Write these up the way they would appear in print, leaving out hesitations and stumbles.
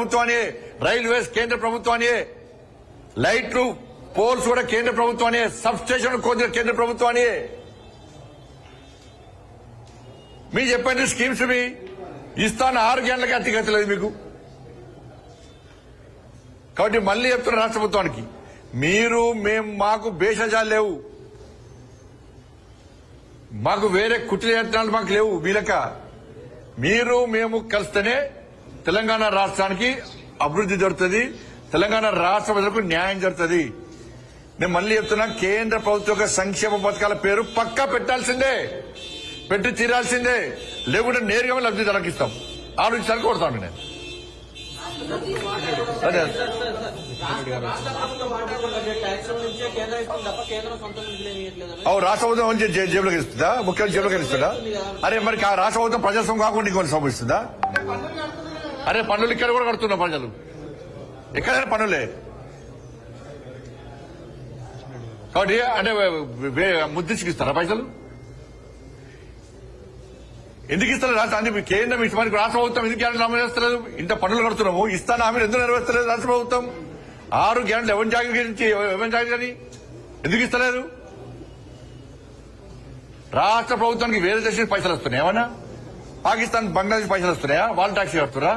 ప్రభుత్వాన్ని, రైల్వేస్ కేంద్ర ప్రభుత్వాన్ని, లైట్లు పోల్స్ కూడా కేంద్ర ప్రభుత్వాన్ని, సబ్ స్టేషన్ కేంద్ర ప్రభుత్వాన్ని. మీరు చెప్పండి స్కీమ్స్ మీ ఇస్తాను 6 గంటలకి అతిగతలేదు మీకు. కాబట్టి మళ్ళీ చెప్తున్న రాష్ట్ర ప్రభుత్వానికి, మాకు భేషజాలు లేవు, మాకు వేరే కుట్ర యత్నాలు మాకు లేవు. వీలక మేము కలిస్తేనే తెలంగాణ రాష్ట్రానికి అభివృద్ధి జరుగుతుంది, తెలంగాణ రాష్ట్ర ప్రజలకు న్యాయం జరుగుతుంది. నేను మళ్ళీ చెప్తున్నా, కేంద్ర ప్రభుత్వ యొక్క సంక్షేమ పథకాల పేరు పక్కా పెట్టాల్సిందే, పెట్టి తీరాల్సిందే, లేకుంటే నేరుగా లబ్ధిదారులకు ఇస్తాం. ఆలోచించాలని కోరుతాను నేను. అదే రాష్ట్ర ప్రభుత్వం జేబులోకి ఇస్తుందా? ముఖ్యమంత్రి జేబులోకి ఇస్తుందా? అరే మరి రాష్ట్ర ప్రభుత్వం ప్రజాస్వామ్యం కాకుండా ఇంకొన్ని సమయిస్తుందా? అరే పన్నులు ఇక్కడ కూడా కడుతున్నా ప్రజలు, ఎక్కడైనా పన్నులే. కాబట్టి అంటే ముద్దించుకిస్తారా పైసలు? ఎందుకు ఇస్తలేదు రాష్ట్రాన్ని? కేంద్రం ఇష్టమానికి రాష్ట్ర ప్రభుత్వం ఎందుకు గ్యారెంటీ అమలు చేస్తలేదు? ఇంత పన్నులు కడుతున్నాము, ఇస్తాను హామీలు ఎందుకు నెరవేర్చలేదు రాష్ట్ర ప్రభుత్వం? 6 గ్యారెంటీలు ఎవరి జాగ్రత్త ఎందుకు ఇస్తలేదు? రాష్ట్ర ప్రభుత్వానికి వేరే దేశానికి పైసలు వస్తున్నాయి, ఏమన్నా పాకిస్తాన్ బంగ్లాదేశ్ పైసలు వస్తున్నాయా? వాళ్ళు ట్యాక్సీ కడుతురా?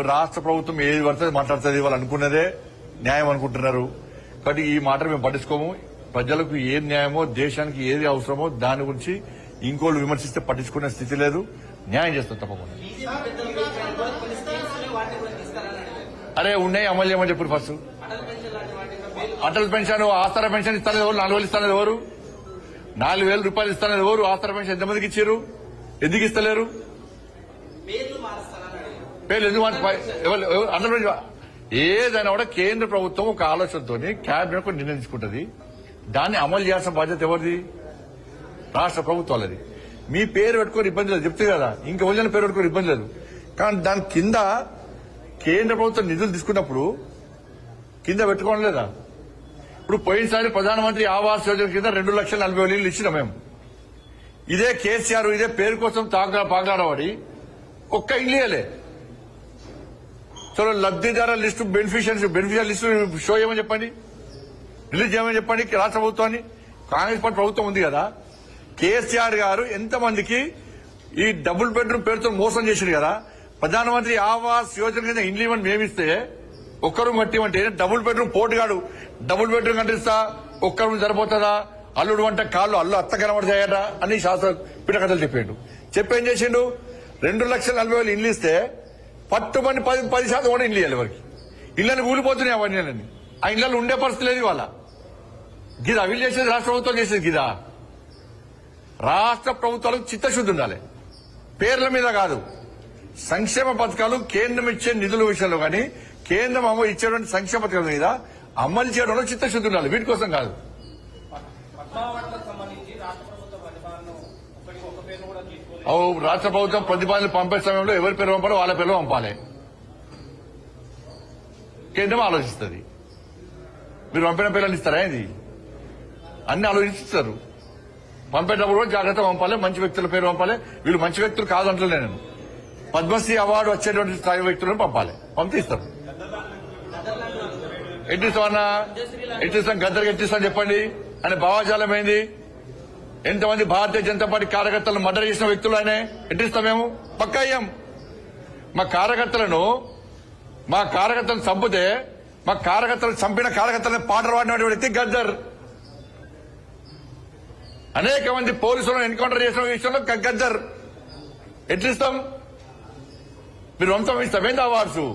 రాష్ట్ర ప్రభుత్వం ఏది పడుతుంది మాట్లాడుతుంది, వాళ్ళు అనుకున్నదే న్యాయం అనుకుంటున్నారు. కాబట్టి ఈ మాట మేము పట్టించుకోము. ప్రజలకు ఏది న్యాయమో, దేశానికి ఏది అవసరమో దాని గురించి ఇంకోళ్ళు విమర్శిస్తే పట్టించుకునే స్థితి లేదు. న్యాయం చేస్తాం తప్పకుండా. అరే ఉన్నాయి, అమలు చేయమని చెప్పారు. ఫస్ట్ అటల్ పెన్షన్, ఆసరా పెన్షన్ ఇస్తానేది ఎవరు? 4,000 ఇస్తానేది ఎవరు? 4,000 రూపాయలు ఇస్తానేది ఎవరు? ఆసరా పెన్షన్ ఎంతమందికి ఇచ్చారు? ఎందుకు ఇస్తలేరు? పేర్లు ఎందుకు? అటల్ పెన్షన్ ఏదైనా కూడా కేంద్ర ప్రభుత్వం ఒక ఆలోచనతో క్యాబినెట్ కూడా నిర్ణయం తీసుకుంటుంది. దాన్ని అమలు చేయాల్సిన బాధ్యత ఎవరిది? రాష్ట్ర ప్రభుత్వాలది. మీ పేరు పెట్టుకుని ఇబ్బంది లేదు, చెప్తే కదా, ఇంకా వదిలిన పేరు పెట్టుకుని ఇబ్బంది లేదు. కానీ దాని కింద కేంద్ర ప్రభుత్వం నిధులు తీసుకున్నప్పుడు కింద పెట్టుకోవడం లేదా? ఇప్పుడు పోయినసారి ప్రధానమంత్రి ఆవాస్ యోజన కింద 2,40,000 ఇల్లు ఇచ్చినాం మేము. ఇదే కేసీఆర్ ఇదే పేరు కోసం పాగాడబడి ఒక్క ఇల్లు ఇవ్వలే. చలో లబ్ధిదారుల లిస్టు, బెనిఫిషియల్ లిస్టు షో చేయమని చెప్పండి, రిలీజ్ చేయమని చెప్పండి రాష్ట్ర ప్రభుత్వాన్ని. కాంగ్రెస్ పార్టీ ప్రభుత్వం ఉంది కదా, కేసీఆర్ గారు ఎంతమందికి ఈ డబుల్ బెడ్రూమ్ పేరుతో మోసం చేసింది కదా. ప్రధానమంత్రి ఆవాస్ యోజన కింద ఇండ్లు ఇవ్వని మేమిస్తే ఒక్కరు కట్టిమంటే డబుల్ బెడ్రూమ్ పోటుగాడు డబుల్ బెడ్రూమ్ కట్టిస్తా, ఒక్క రూమ్ సరిపోతుందా? అల్లుడు అంటే కాళ్ళు అత్త కనబడతాయట అని శాస్త్ర పిటకథలు చెప్పాడు. చెప్పేం చేసిండు? 2,40,000 ఇల్లు ఇస్తే పట్టుమని 10% కూడా ఇల్లు ఇవ్వాలి. ఎవరికి ఇళ్ళని కూలిపోతున్నాయి అవన్నీ. ఆ ఇళ్లలో ఉండే పరిస్థితి లేదు ఇవాళ. గిదా వీళ్ళు చేసేది రాష్ట్ర ప్రభుత్వం చేసేది గిదా? రాష్ట్ర ప్రభుత్వాలకు చిత్తశుద్ధి ఉండాలి, పేర్ల మీద కాదు. సంక్షేమ పథకాలు కేంద్రం ఇచ్చే నిధుల విషయంలో కానీ, కేంద్రం ఇచ్చేటువంటి సంక్షేమ పథకాల మీద అమలు చేయడంలో చిత్తశుద్ధి ఉండాలి, వీటి కోసం కాదు. రాష్ట్ర ప్రభుత్వం ప్రతిపాదనలు పంపే సమయంలో ఎవరి పేరు పంపాలో వాళ్ళ పేరు పంపాలి. కేంద్రం ఆలోచిస్తుంది. మీరు పంపిన పేర్లను ఇస్తారా? ఇది అన్ని ఆలోచిస్తారు. పంపేటప్పుడు కూడా జాగ్రత్త పంపాలి, మంచి వ్యక్తుల పేరు పంపాలి. వీళ్ళు మంచి వ్యక్తులు కాదంటలే, నేను పద్మశ్రీ అవార్డు వచ్చేటువంటి స్థాయి వ్యక్తులను పంపాలి, పంపిస్తారు. ఎట్టిస్తామన్నా? ఎట్టిస్తాం, గద్దరికి ఎట్టిస్తాం చెప్పండి అని భావాజాలం ఏంది? ఎంతమంది భారతీయ జనతా పార్టీ కార్యకర్తలను మర్డర్ చేసిన వ్యక్తులు ఆయన ఎట్టిస్తాం? మేము పక్కా అయ్యాం. మా కార్యకర్తలను చంపితే చంపిన కార్యకర్తలను పాటలు పాడిన వ్యక్తి గద్దర్. అనేక మంది పోలీసులను ఎన్కౌంటర్ చేసిన విషయంలో గద్దర్. ఎట్లిస్తాం? మీరు వంశం ఇస్తామేంటి అవార్డ్స్?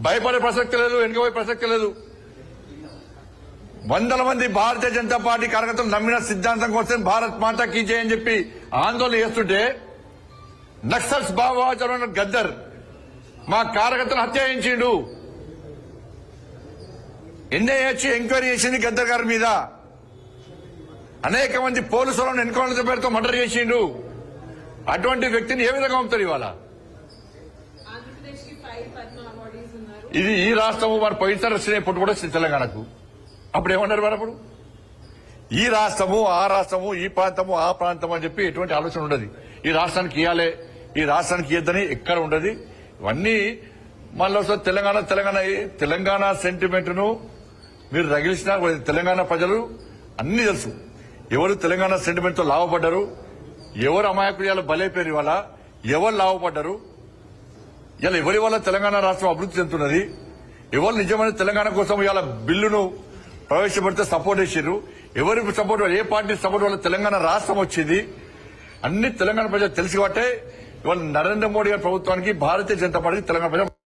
భయపడే ప్రసక్తి లేదు, వెనుకపోయే ప్రసక్తి లేదు. వందల మంది భారతీయ జనతా పార్టీ కార్యకర్తలు నమ్మిన సిద్ధాంతం కోసం భారత్ మాతా కీ జై అని చెప్పి ఆందోళన చేస్తుంటే నక్సల్స్ భావోద్వేగ గద్దర్ మా కార్యకర్తలు హత్య చేయించిండు. ఎన్ఐఏ ఎంక్వైరీ చేసింది గద్దర్ గారి మీద. అనేక మంది పోలీసులను ఎన్కౌంటర్ పేరుతో మర్డర్ చేసిండు. అటువంటి వ్యక్తిని ఏ విధంగా పంపుతారు ఇవాళ? ఇది ఈ రాష్ట్రము మరి పోయినసారి వచ్చిన ఇప్పుడు కూడా తెలంగాణకు అప్పుడు ఏమన్నారు మరి అప్పుడు ఈ రాష్ట్రము ఆ రాష్ట్రము ఈ ప్రాంతము ఆ ప్రాంతం అని చెప్పి ఎటువంటి ఆలోచన ఉండదు. ఈ రాష్ట్రానికి ఇవ్వాలి ఈ రాష్ట్రానికి ఇద్దని ఎక్కడ ఉండదు. ఇవన్నీ మళ్ళీ తెలంగాణ సెంటిమెంట్ ను మీరు రగిలిసిన తెలంగాణ ప్రజలు అన్ని తెలుసు. ఎవరు తెలంగాణ సెంటిమెంట్ తో లాభపడ్డారు, ఎవరు అమాయకులు బలైపోయారు, ఇవాళ ఎవరు లాభపడ్డారు, ఇలా ఎవరి వల్ల తెలంగాణ రాష్ట్రం అభివృద్ధి చెందుతున్నది, ఎవరు నిజమైన తెలంగాణ కోసం ఇవాళ బిల్లును ప్రవేశపెడితే సపోర్ట్ చేశారు, ఎవరి సపోర్ట్ ఏ పార్టీ సపోర్ట్ వల్ల తెలంగాణ రాష్ట్రం వచ్చింది, అన్ని తెలంగాణ ప్రజలు తెలుసు. కాబట్టే ఇవాళ నరేంద్ర మోడీ గారి ప్రభుత్వానికి భారతీయ జనతా పార్టీ తెలంగాణ ప్రజలు